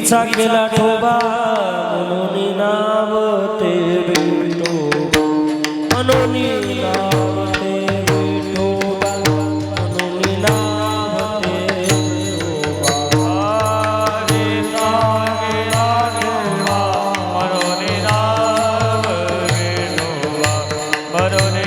विठीचा केला ठोबा म्हणून नाव ते विठोबा म्हणून नाव ते विठोबा म्हणून नाव ते विठोबा विठीचा केला ठोबा म्हणून नाव विठोबा म्हणून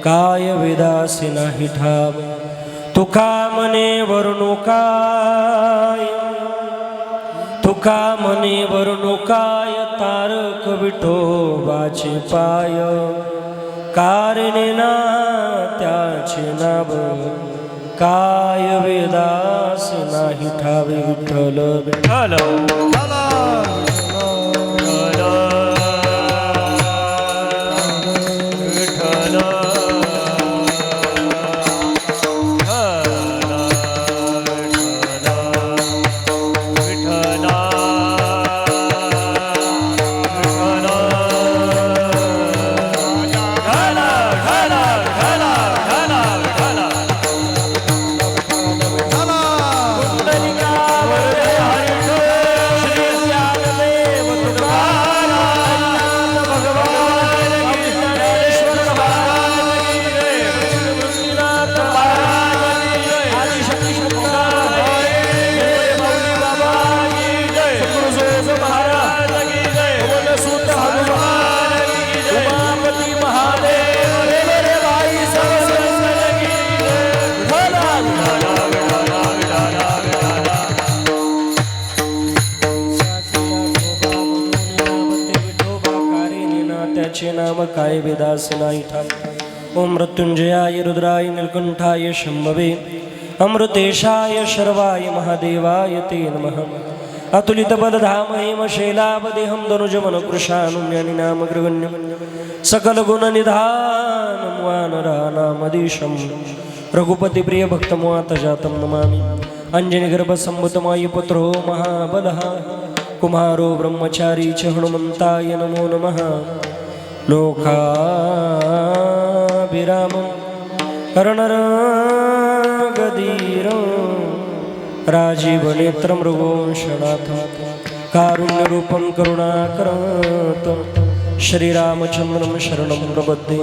काय वेदासी नाही ठाव तुका मने वरणू काय तुका मने वरणू काय तारक विठोबाचे पाय कारणे ना त्याचे नाव काय वेदासी नाही ठावे विठ्ठल विठ्ठल नाम काय वेदास नाही ठाव ओम मृत्युंजयाय रुद्राय नीलकंठाय शंभवे अमृतेशाय शर्वाय महादेवाय ते नमः अतुलित बलधाम हेम शैलावदेहं धनुजवन कृशानुम्यानि नाम गृगण्यं सकल गुण निधान वानरानामधीशं रघुपति प्रिय भक्तमुआत जातं नमामि अंजनी गर्भ संभुतमायु पुत्रो महाबलः कुमारो ब्रह्मचारी च हनुमन्ताय नमो नमः लोकाभिरामं रणरगधीरं राजीवनेत्रं मृगोंशनाथं कारुण्यरूपं करुणाकरं श्रीरामचन्द्रं शरणं प्रपद्ये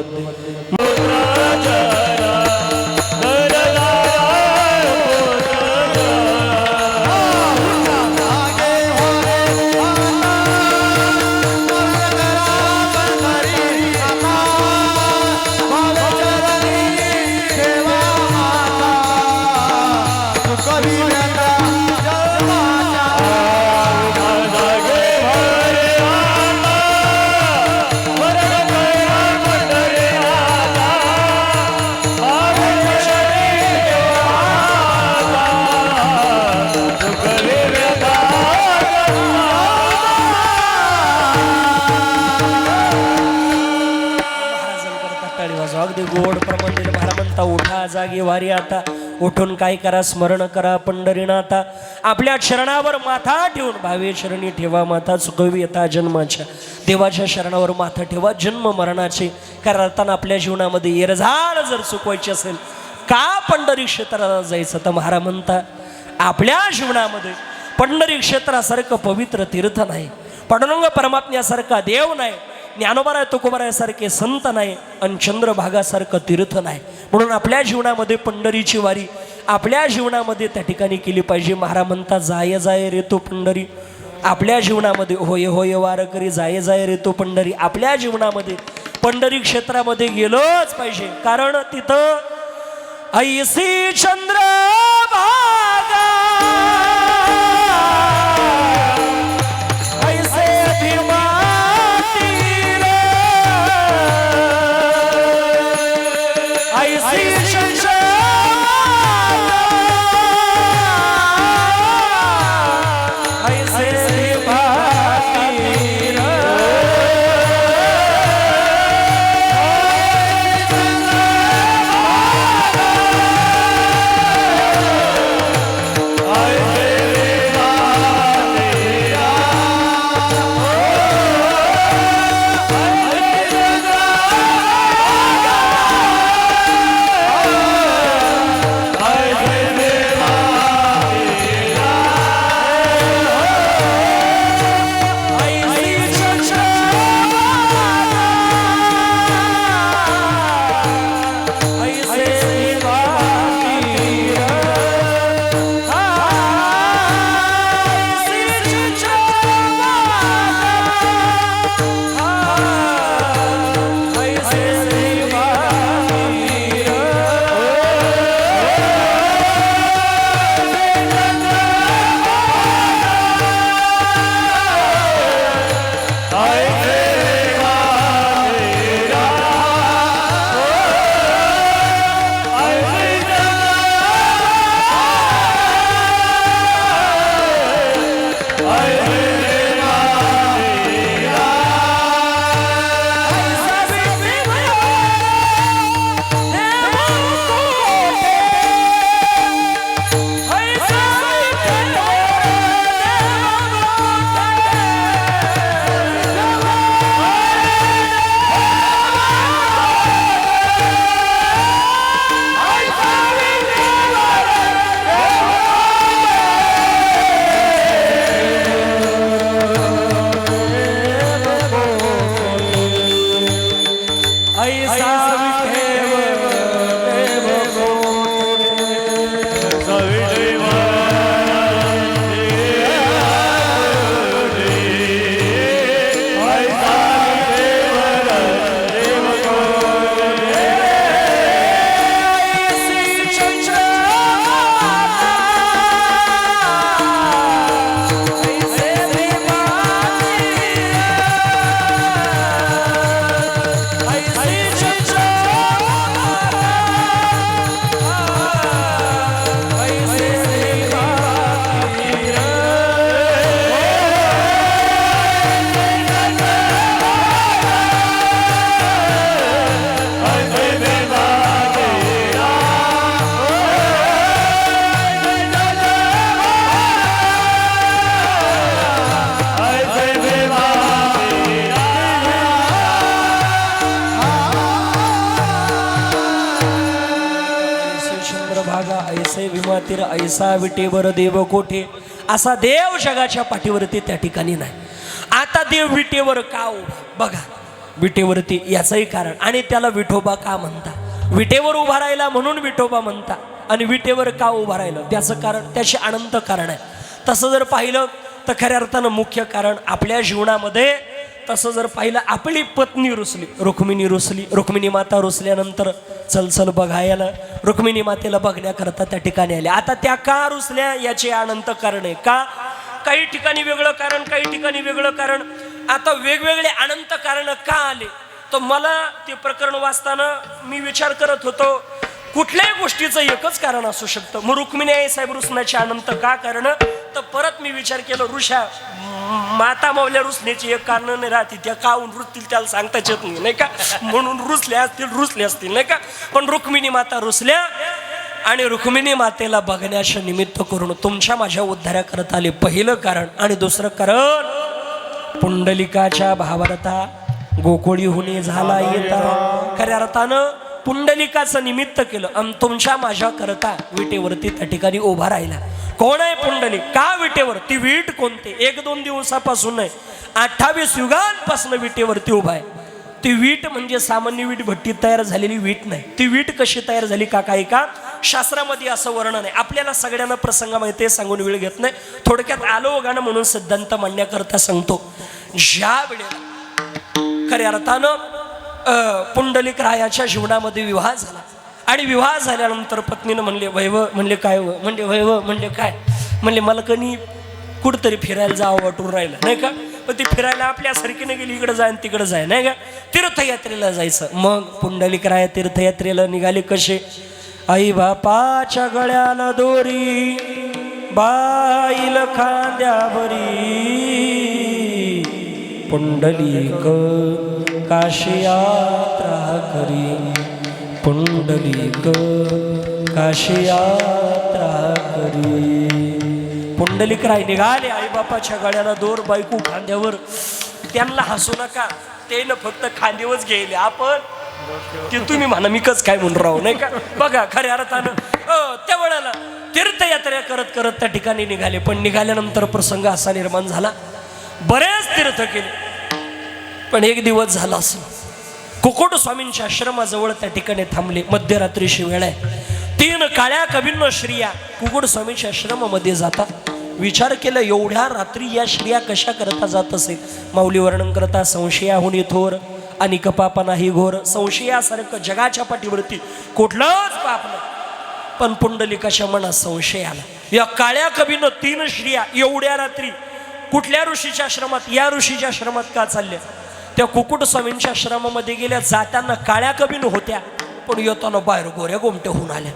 अगदी गोड प्रमाणे म्हणता उठा जागी वारी आता उठून काय करा स्मरण करा पंढरीनाथा आपल्या शरणावर माथा ठेवून भावे शरणी ठेवा माथा चुकवी येता जन्माच्या देवाच्या शरणावर माथा ठेवा जन्म मरणाचे करताना आपल्या जीवनामध्ये येरझाळ जर चुकवायची असेल का पंढरी क्षेत्राला जायचं तर महाराज म्हणता आपल्या जीवनामध्ये पंढरी क्षेत्रासारखं पवित्र तीर्थ नाही पांडुरंग परमात्म्यासारखा देव नाही ज्ञानोबा तुकोबारायासारखे संत नाही आणि चंद्रभागासारखं तीर्थ नाही म्हणून आपल्या जीवनामध्ये पंढरीची वारी आपल्या जीवनामध्ये त्या ठिकाणी केली पाहिजे महाराज म्हणता जाय जाय रे तो पंढरी आपल्या जीवनामध्ये होय होय वारकरी जाय जाय रे तो पंढरी आपल्या जीवनामध्ये पंढरी क्षेत्रामध्ये गेलोच पाहिजे कारण तिथं ऐसी चंद्रभागा ऐसे भीमा खातीर ऐसा विटेवर देव कोठे. असा देव जगाच्या पाठीवरती त्या ठिकाणी नाही. आता देव विटेवर का उभा बघा, विटेवरती याचंही कारण. आणि त्याला विठोबा का म्हणता? विटेवर उभा राहिला म्हणून विठोबा म्हणता. आणि विटेवर का उभा राहिलं त्याचं कारण, त्याचे अनंत कारण आहे. तसं जर पाहिलं तर खऱ्या अर्थानं मुख्य कारण आपल्या जीवनामध्ये, तसं जर पाहिलं आपली पत्नी रुसली, रुक्मिणी रुसली. रुक्मिणी माता रुसल्यानंतर चल बघायला रुक्मिणी मातेला बघण्याकरता त्या ठिकाणी आल्या. आता त्या का रुसल्या याचे अनंत कारण आहे. का? काही ठिकाणी वेगळं कारण, काही ठिकाणी वेगळं कारण. आता वेगवेगळे अनंत कारण का आले तर मला ते प्रकरण वाचताना मी विचार करत होतो, कुठल्याही गोष्टीचं एकच कारण असू शकतं. मग रुक्मिणी आई साहेब रुसण्याचे अनंत का कारण? तर परत मी विचार केला, ऋषा माता मावल्या रुसण्याची एक कारण नाही राहते. त्या काहून रुसतील त्याला सांगताच येत नाही का, म्हणून रुसले असतील नाही का. पण रुक्मिणी माता रुसल्या आणि रुक्मिणी मातेला बघण्याचे निमित्त करून तुमच्या माझ्या उद्धाराकरता आले, पहिलं कारण. आणि दुसरं कारण, पुंडलिकाच्या भावार्था गोकुळीहुनी झाला येता. खऱ्या अर्थानं पुंडलिकाचं निमित्त केलं आणि तुमच्या माझ्या करता विटेवरती त्या ठिकाणी उभा राहिला. कोण आहे पुंडलिक? का विटेवर? ती वीट कोणते? 1-2 दिवसापासून नाही, 28 युगांपासून विटेवरती उभा आहे. ती वीट म्हणजे सामान्य वीट भट्टीत तयार झालेली वीट नाही. ती वीट कशी तयार झाली का शास्त्रामध्ये असं वर्णन आहे. आपल्याला सगळ्यांना प्रसंग माहिती आहे, सांगून वेळ घेत नाही. थोडक्यात आलो गाणं म्हणून सिद्धांत मांडण्याकरता सांगतो. ज्या वेळेला खऱ्या अर्थानं पुंडलिक रायाच्या जीवनामध्ये विवाह झाला आणि विवाह झाल्यानंतर पत्नीनं म्हणले, वैव म्हणले काय? म्हणजे वैव म्हणजे काय? म्हणले मला कधी कुठंतरी फिरायला जावं वाटून राहिलं नाही का. पण ती फिरायला आपल्या सारखीने गेली, इकडं जाय तिकडं जाय नाही का. तीर्थयात्रेला जायचं. मग पुंडलिक राय तीर्थयात्रेला निघाले कसे? आई बापाच्या गळ्याला दोरी, बाईल खांद्यावरी, पुंडलिक काशी यात्रा करी, पुंडलिक काशी यात्रा करी. पुंडलिक राय निघाले, आईबापाच्या गळ्याला दोर, बायको खांद्यावर. त्यांना हसू नका, ते न फक्त खांद्यावरच गेले. आपण ते तुम्ही म्हणा मी कच काय म्हणून राहू नाही का. बघा खऱ्या अर्थानं त्या वेळेला तीर्थयात्रा करत करत त्या ठिकाणी निघाले. पण निघाल्यानंतर प्रसंग असा निर्माण झाला, बरेच तीर्थ केले. पण एक दिवस झाला असं, कुकुट स्वामींच्या आश्रमाजवळ त्या ठिकाणी थांबले. मध्यरात्रीची वेळ आहे. 3 काळ्या कविन्न स्त्रिया कुकुट स्वामींच्या आश्रमामध्ये जातात. विचार केला, एवढ्या रात्री या स्त्रिया कशा करता जात असेल? माऊली वर्णन करता, संशयाहुनी थोर आणि कपाप नाही घोर. संशयासारखं जगाच्या पाठीवरती कुठलंच पाप नाही, पण पुंडलिकाच्या मनात संशय आला. या काळ्या कवीनं 3 स्त्रिया एवढ्या रात्री कुठल्या ऋषीच्या आश्रमात, या ऋषीच्या आश्रमात का चालल्या? त्या कुकुट स्वामींच्या आश्रमामध्ये गेल्या. जाताना काळ्या कवीन होत्या, पण येताना बाहेर गोऱ्या गोमट्या होऊन आल्या.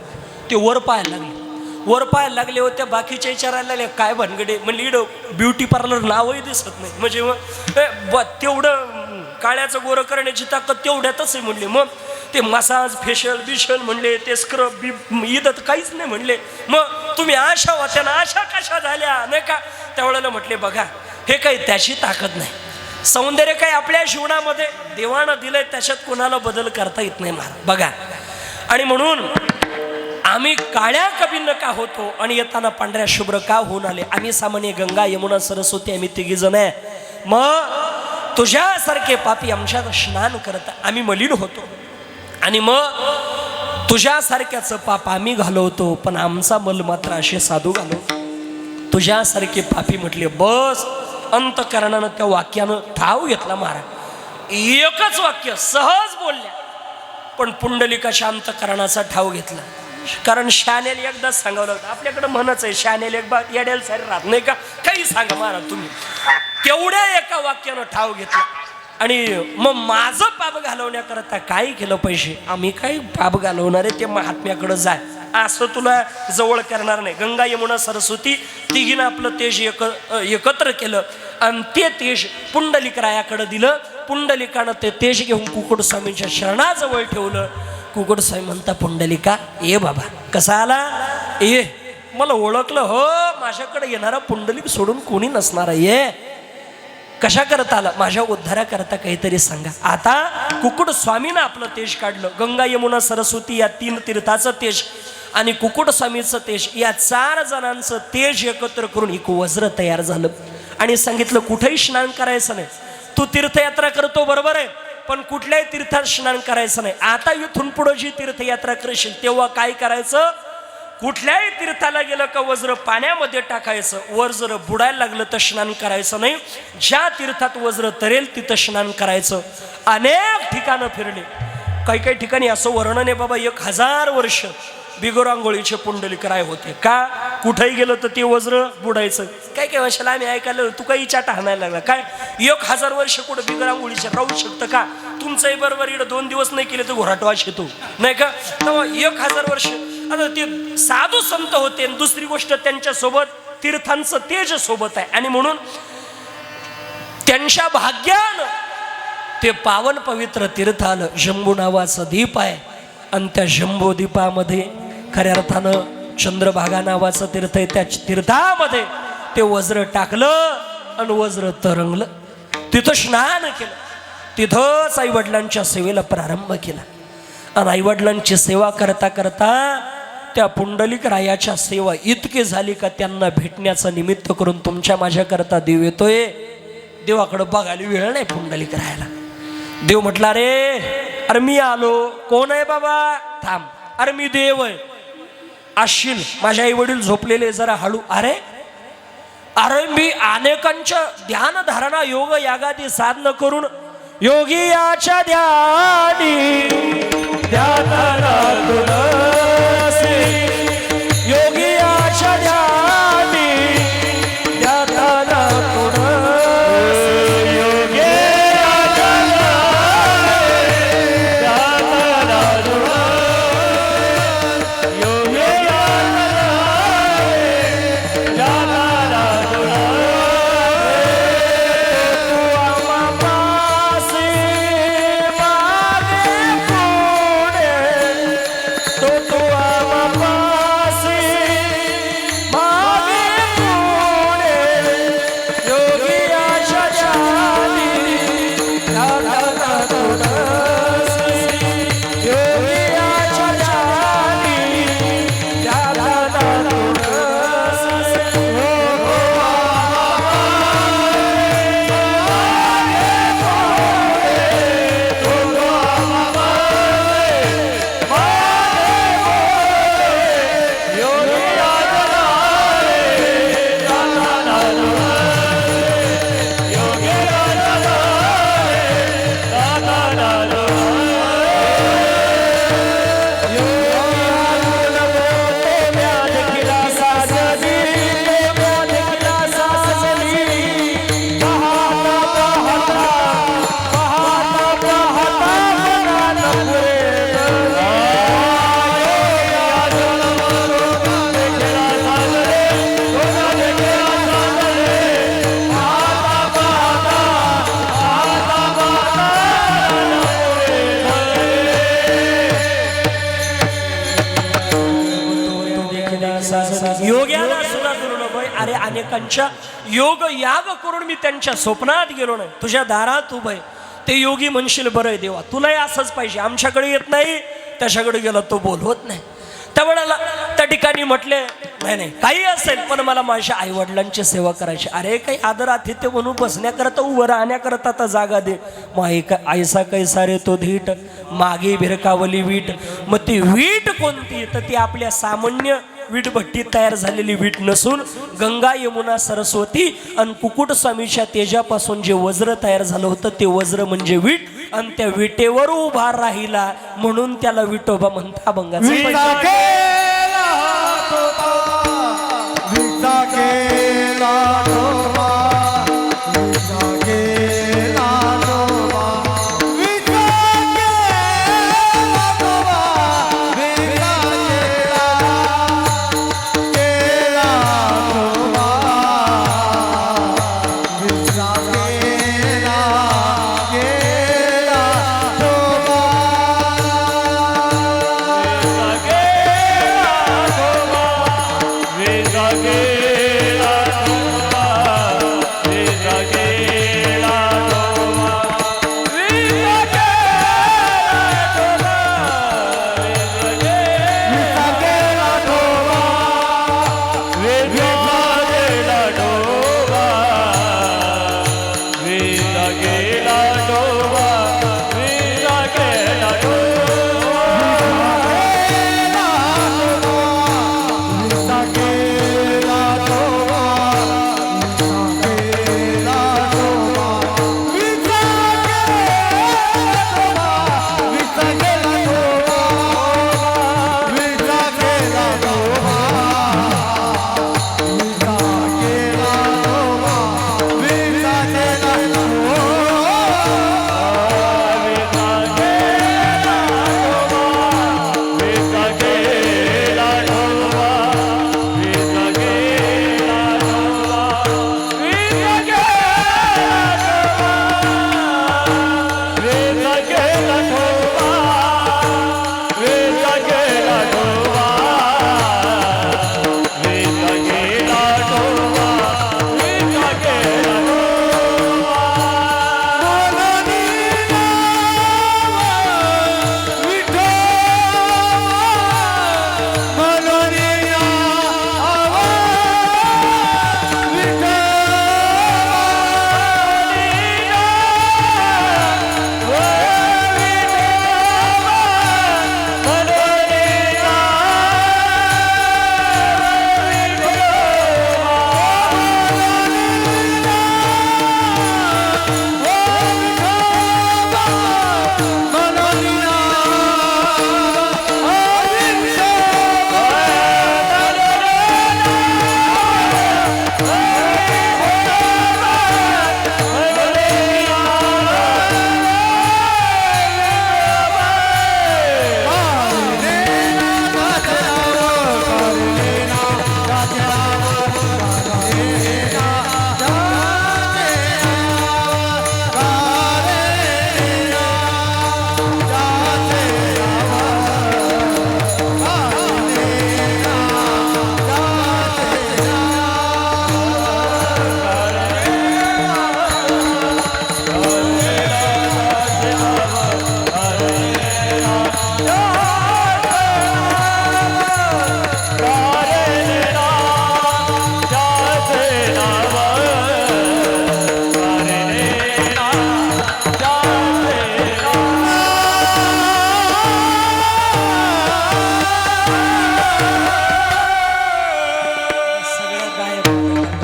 ते वर पाहायला लागले होत्या. बाकीच्या विचारायला लागले, काय भानगडे? म्हणजे इकडं ब्युटी पार्लर नावही दिसत नाही. म्हणजे मग तेवढं काळ्याचं गोरं करण्याची ताकद तेवढ्यातच आहे म्हणले. मग ते मसाज फेशियल बिशल म्हणले, ते स्क्रब इथं काहीच नाही म्हणले. मग तुम्ही आशा होत्या ना, आशा कशा झाल्या नाही का. त्यावेळेला म्हटले, बघा हे काही त्याची ताकद नाही. सौंदर्य काही आपल्या जीवनामध्ये देवानं दिलंय, त्याच्यात कोणाला बदल करता येत नाही महाराज. बघा, आणि म्हणून आम्ही काळ्या कवींना का होतो आणि येताना पांढऱ्या शुभ्र का होऊन आले? आम्ही सामान्य गंगा यमुना सरस्वती आम्ही 3 जण आहे. मग तुझ्यासारखे पापी आमच्यात स्नान करता आम्ही मलिन होतो, आणि मग तुझ्यासारख्याचं पाप आम्ही घालवतो, पण आमचा मल मात्र असे साधू घालवतो. तुझ्यासारखे पापी म्हटले. बस अंतकरणानं त्या वाक्यानं ठाव घेतला महाराज. एकच वाक्य सहज बोलल्या, पण पुंडलिकाच्या अंतकरणाचा ठाव घेतला. कारण शानेला एकदाच सांगावं लागतं. आपल्याकडं म्हणच आहे, शानेला एक बात येड्याला सारी राहत नाही का. काही सांगा महाराज तुम्ही. तेवढ्या एका वाक्यानं ठाव घेतला. आणि मग माझं पाप घालवण्याकरता काय केलं पाहिजे? आम्ही काही पाप घालवणार आहे ते महात्म्याकडं जाय, असं तुला जवळ करणार नाही. गंगा यमुना सरस्वती तिघीनं आपलं तेज एकत्र केलं आणि ते तेज पुंडलिक रायाकडे दिलं. पुंडलिकानं ते तेज घेऊन कुकुट स्वामींच्या शरणाजवळ ठेवलं. कुकुट स्वामी म्हणता, पुंडलिका ये बाबा. कसा आला? ये. मला ओळखलं हो, माझ्याकडे येणारा पुंडलिक सोडून कोणी नसणार आहे. ये. कशा करता आला? माझ्या उद्धाराकरता काहीतरी सांगा. आता कुकुट स्वामीनं आपलं तेज काढलं. गंगा यमुना सरस्वती या 3 तीर्थाचं तेज आणि कुकुट स्वामीचं तेज, या 4 जणांचं तेज एकत्र करून एक वज्र तयार झालं. आणि सांगितलं कुठेही स्नान करायचं नाही. तू तीर्थयात्रा करतो बरोबर आहे, पण कुठल्याही तीर्थात स्नान करायचं नाही. आता इथून पुढे जी तीर्थयात्रा करशील तेव्हा काय करायचं, कुठल्याही तीर्थाला गेलं का वज्र पाण्यामध्ये टाकायचं. वर जर बुडायला लागलं तर स्नान करायचं नाही. ज्या तीर्थात वज्र तरेल तिथं स्नान करायचं. अनेक ठिकाणं फिरले. काही काही ठिकाणी असं वर्णन आहे बाबा 1000 वर्ष बिगर आंघोळीचे पुंडलिकराय होते. का? कुठेही गेलं तर ते वज्र बुडायचं. काय काय वर्षाला आम्ही ऐकायला, तू काही चाटा हाणायला लागला काय? 1000 वर्ष कुठं बिगर आंघोळीचे राहू शकतं का? तुमचंही बरोबर इकडं 2 दिवस नाही केले तर घोराटवास येतो नाही का? तेव्हा 1000 वर्ष आता ते साधू संत होते. दुसरी गोष्ट त्यांच्या सोबत तीर्थांचं तेज सोबत आहे. आणि म्हणून त्यांच्या भाग्यानं ते पावन पवित्र तीर्थ आलं. जंबू नावाचं दीप आहे आणि त्या जंबू दीपामध्ये खऱ्या अर्थानं चंद्रभागा नावाचं तीर्थ आहे. त्या तीर्थामध्ये ते वज्र टाकलं आणि वज्र तरंगलं. तिथं स्नान केलं. तिथंच आईवडिलांच्या सेवेला प्रारंभ केला. आणि आईवडिलांची सेवा करता करता त्या पुंडलिक रायाच्या सेवा इतकी झाली का त्यांना भेटण्याचं निमित्त करून तुमच्या माझ्याकरता देव येतोय. देवाकडे बघायला वेळ नाही पुंडलिक रायाला. देव म्हटला अरे मी आलो. कोण आहे बाबा? थांब. अरे मी देव आहे. असशील. माझे आई वडील झोपलेले, जरा हळू. अरे अरे मी अनेकांच्या ध्यान धारणा योग यागादी साधन करून योगी याच्या ध्यानी ध्यानाला तुलसी, योगी याच्या ध्यानी ध्यानाला तुलसी, योगी याच्या ध्यानाला तुलसी, योगी ध्यानाला योग्याला सुद्धा दुर्लभ आहे. अरे अनेकांच्या योग याग करून मी त्यांच्या स्वप्नात गेलो नाही. तुझ्या दारात उभं आहे ते योगी म्हणशील बरं आहे देवा, तुलाही असंच पाहिजे. आमच्याकडे येत नाही, त्याच्याकडे गेला तो बोलवत नाही. त्यावेळेला त्या ठिकाणी म्हटले नाही नाही काही असेल पण मला माझ्या आईवडिलांची सेवा करायची. अरे काही आदर आतिथ्य म्हणून बसण्याकरता उभं राहण्याकरता तर जागा दे. मग ऐसा कैसा रे तो धीट मागे भिरकावली वीट. मग ती वीट कोणती? तर ती आपल्या सामान्य वीट भट्टी तयार झालेली वीट नसून गंगा यमुना सरस्वती आणि कुकुट स्वामीच्या तेजापासून जे वज्र तयार झालं होतं ते वज्र म्हणजे वीट. आणि त्या विटेवर उभा राहिला म्हणून त्याला विठोबा म्हणता. अभंगाचा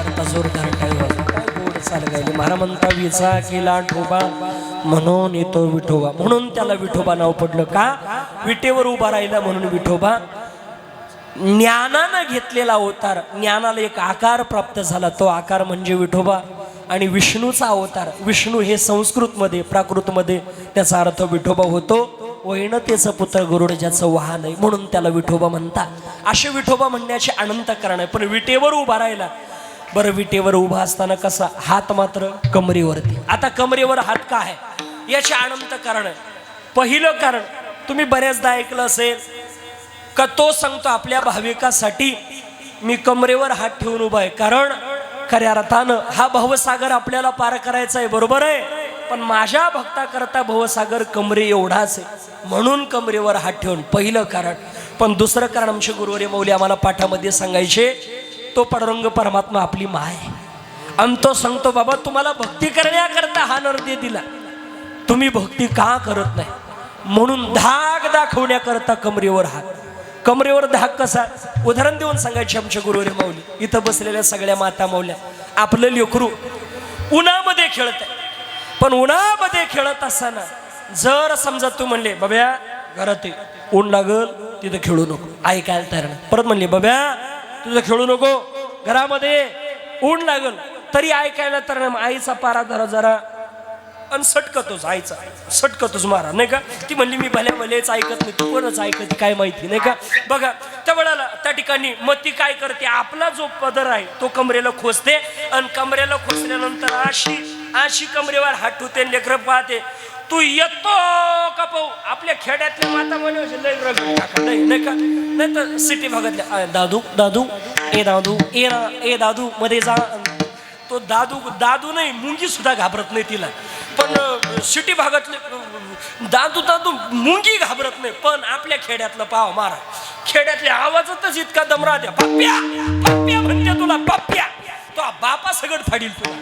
करता जोरदार टाळी वाजवा. काय गोड चाल गायली. महाराज म्हणता विचा केला ठोबा म्हणून येतो विठोबा. म्हणून त्याला विठोबा नाव पडलं. का? विटेवर उभा राहिला म्हणून विठोबा. ज्ञानानं घेतलेला अवतार, ज्ञानाला एक आकार प्राप्त झाला, तो आकार म्हणजे विठोबा. आणि विष्णूचा अवतार, विष्णू हे संस्कृतमध्ये प्राकृतमध्ये त्याचा अर्थ विठोबा होतो. वैणतेचं पुत्र गरुड ज्याचं वाहन आहे म्हणून त्याला विठोबा म्हणतात. असे विठोबा म्हणण्याचे अनंत कारण आहे. पण विटेवर उभा राहिला. बरं, विटेवर उभा असताना कसा? हात मात्र कमरेवरती. आता कमरेवर हात का आहे याचे अनंत कारण आहे. पहिलं कारण तुम्ही बऱ्याचदा ऐकलं असेल का, तो सांगतो आपल्या भाविकासाठी मी कमरेवर हात ठेवून उभा आहे. कारण खऱ्या अर्थानं हा भवसागर आपल्याला पार करायचा आहे, बरोबर आहे. पण माझ्या भक्ताकरता भवसागर कमरे एवढाच आहे म्हणून कमरेवर हात ठेवून, पहिलं कारण. पण दुसरं कारण आमचे गुरुवर्य मौली आम्हाला पाठामध्ये सांगायचे, तो पांडुरंग परमात्मा आपली माय. आणि तो सांगतो बाबा तुम्हाला भक्ती करण्याकरता हा नरदे दिला, तुम्ही भक्ती का करत नाही म्हणून धाक दाखवण्याकरता कमरेवर हात. कमरेवर धाक कसा? उदाहरण देऊन सांगायचे आमच्या गुरुवर्य माऊली. इथं बसलेल्या सगळ्या माता माऊल्या, आपलं लेकरू उन्हामध्ये खेळत आहे. पण उन्हामध्ये खेळत असताना जर समजा तू म्हणले बाब्या घरात ऊन लागल तिथं खेळू नको, ऐकायला तयार नाही. परत म्हणले बाब्या तुझं खेळू नको घरामध्ये ऊन लागल, तरी ऐकायला तर आईचा पारा धरा जरा आणि सटकतोच, आईचा सटकतोच मारा नाही का. ती म्हणली मी भल्या भलेच ऐकत नाही, तू कोणच ऐकत काय माहिती नाही का. बघा त्या वेळाला त्या ठिकाणी मग ती काय करते, आपला जो पदर आहे तो कमरेला खोसते आणि कमरेला खोसल्यानंतर अशी अशी कमरेवर हात ठेवते. लेकरं पाहते तू येतो का पाहू. आपल्या खेड्यातल्या माता म्हणे नाही का, नाही तर सिटी भागातल्या दादू दादू ए दादू ए दादू मध्ये जा. तो दादू दादू नाही, मुंगी सुद्धा घाबरत नाही तिला. पण सिटी भागातले दादू दादू मुंगी घाबरत नाही. पण आपल्या खेड्यातलं पाव मारा, खेड्यातल्या आवाजातच इतका दमरा द्या. पप्प्या पप्प्या म्हणते तुला, पप्प्या तो बापा सगळं फाडील तुला.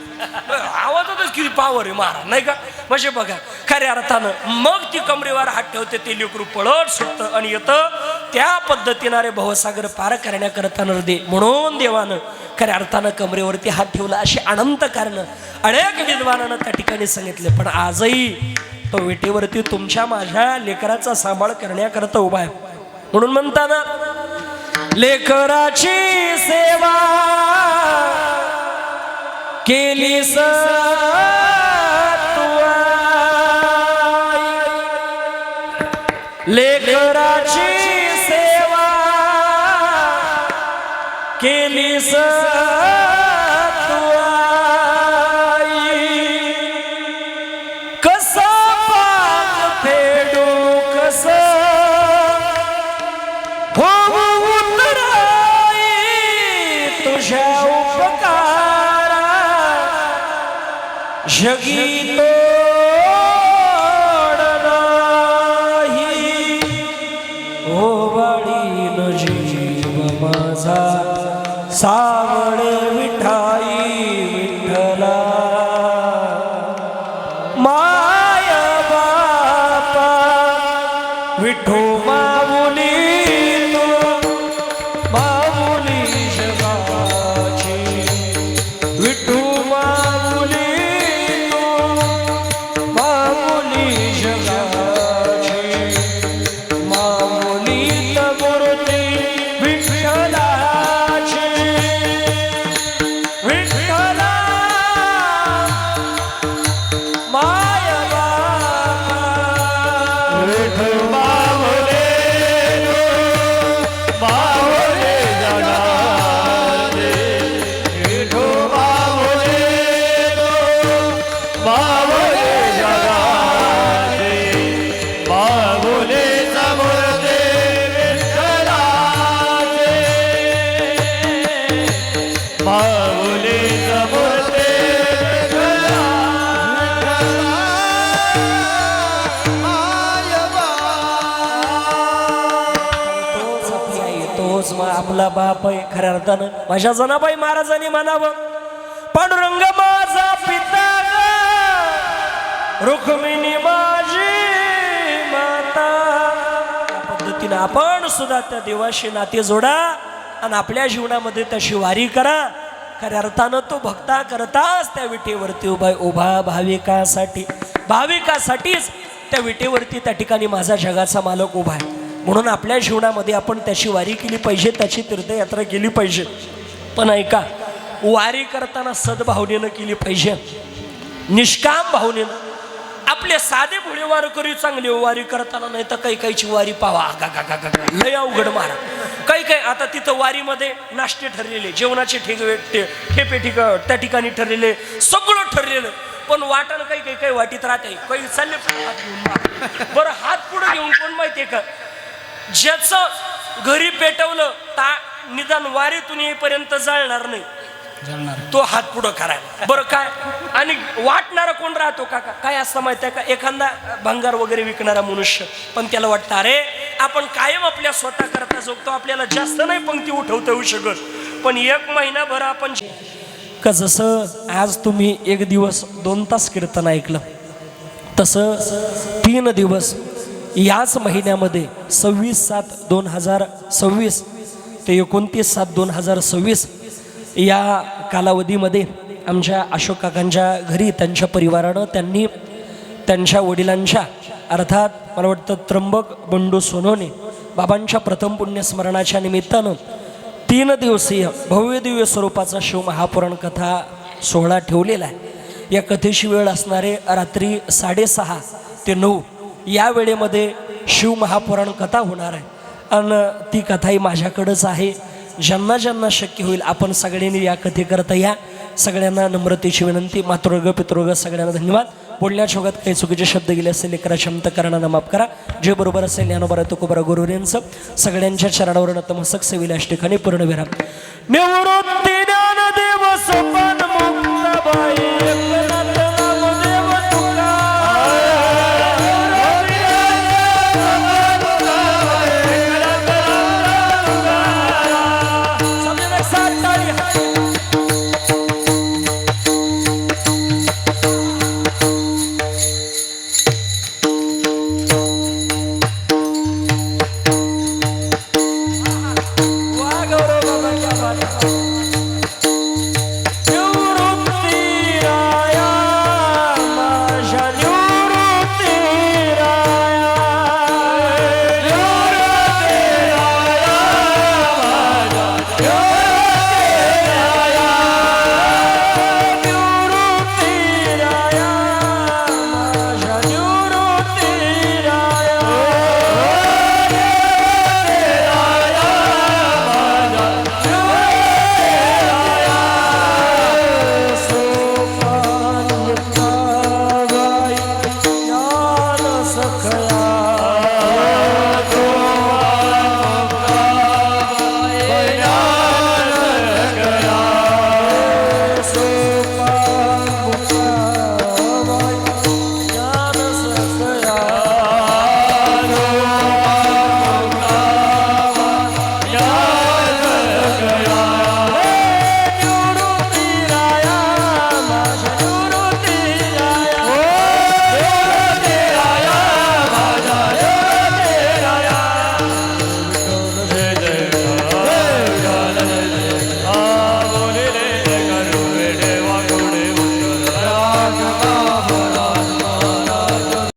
आवाजातच किती पावर आहे मारा नाही का. म्हणजे बघा खऱ्या अर्थानं मग ती कमरेवर हात ठेवते, ते लेकरू पळत सुटतं आणि येतं. त्या पद्धतीने भवसागर पार करण्याकरता नरदे म्हणून देवानं खऱ्या अर्थानं कमरेवरती हात ठेवला. अशी अनंत कारण अनेक विद्वानानं त्या ठिकाणी सांगितले. पण आजही तो विटेवरती तुमच्या माझ्या लेकराचा सांभाळ करण्याकरता उभा आहे. म्हणून म्हणताना लेकराची सेवा केली लेकराची सेवा केली कसा पाक फेडू कसा हो उतराई तुझ्या उपकारा जगी तोड नाही. ओवाळीन जीव माझा सावळे विठाई विठ्ठला माय बापा विठो माऊली तो माऊली जगाची विठू माऊली तो माऊली जगाची माऊली मूर्ती विठ्ठलाची विठ्ठला माय बापा विठू माऊली माऊली जगाची विठू माऊली माऊली जगाची माऊलीचा मूर्ती विठ्ठलाची माऊलीचा मूर्ती तोच आपली आई, तोच आपला बाप आहे. खऱ्या अर्थानं माझ्या जनाबाई महाराजांनी म्हणावं, पांडुरंग माझा पिता रुक्मिणी माझी माता. या पद्धतीनं आपण सुद्धा त्या देवाशी नाते जोडा आणि आपल्या जीवनामध्ये त्याची वारी करा. खऱ्या अर्थानं तो भक्ता करताच त्या विटेवरती उभा भाविकासाठीच त्या विटेवरती त्या ठिकाणी माझा जगाचा मालक उभा आहे. म्हणून आपल्या जीवनामध्ये आपण त्याची वारी केली पाहिजे, त्याची तीर्थयात्रा केली पाहिजे. पण ऐका, वारी करताना सद्भावनेनं केली पाहिजे, निष्काम भावनेनं. आपले साधे भोळे वारकरी चांगले वारी करताना, नाही तर काही काहीची वारी पावा लय अवघड मारा. काही आता तिथं वारीमध्ये नाश्ते ठरलेले, जेवणाचे ठेपे त्या ठिकाणी ठरलेले, सगळं ठरलेलं. पण वाटानं काही वाटीत राहते, काही चालले हात घेऊन. बरं, हात पुढे घेऊन कोण माहितीये का, ज्याचं घरी पेटवलं निदान वारीतून येईपर्यंत जळणार नाही, तो हात पुढं करायला. बरं काय, आणि वाटणारा कोण राहतो काका, काय असतं माहिती आहे का, एखादा भंगार वगैरे विकणारा मनुष्य, पण त्याला वाटतं अरे आपण कायम आपल्या स्वतः करता जगतो, आपल्याला जास्त नाही पंक्ती उठवता येऊ शकत, पण एक महिनाभर आपण का, जसं आज तुम्ही 1 दिवस 2 तास कीर्तन ऐकलं, तसं 3 दिवस याच महिन्यामध्ये 26/7/2026 ते 29/7/2026 या कालावधीमध्ये आमच्या अशोक काकांच्या घरी त्यांच्या परिवारानं त्यांनी त्यांच्या वडिलांच्या अर्थात मला वाटतं त्र्यंबक बंडू सोनवणे बाबांच्या प्रथम पुण्यस्मरणाच्या निमित्तानं 3 दिवसीय भव्य दिव्य स्वरूपाचा शिवमहापुराण कथा सोहळा ठेवलेला आहे. या कथेची वेळ असणारे रात्री 6:30 ते 9 या वेळेमध्ये शिवमहापुराण कथा होणार आहे. आणि ती कथाही माझ्याकडंच आहे. ज्यांना ज्यांना शक्य होईल आपण सगळ्यांनी या कथेकरता या. सगळ्यांना नम्रतेची विनंती. मातृवर्ग पितृवर्ग सगळ्यांना धन्यवाद. बोलण्याच्या शोधात काही चुकीचे शब्द गेले असेल लेकरा क्षमता करणारा माफ करा. जे बरोबर असेल ज्ञानोबा तुकोबरा गुरुवरेंचं सगळ्यांच्या चरणावर नतमस्तक सेविलास ठिकाणी पूर्ण विराम. निवृत्ती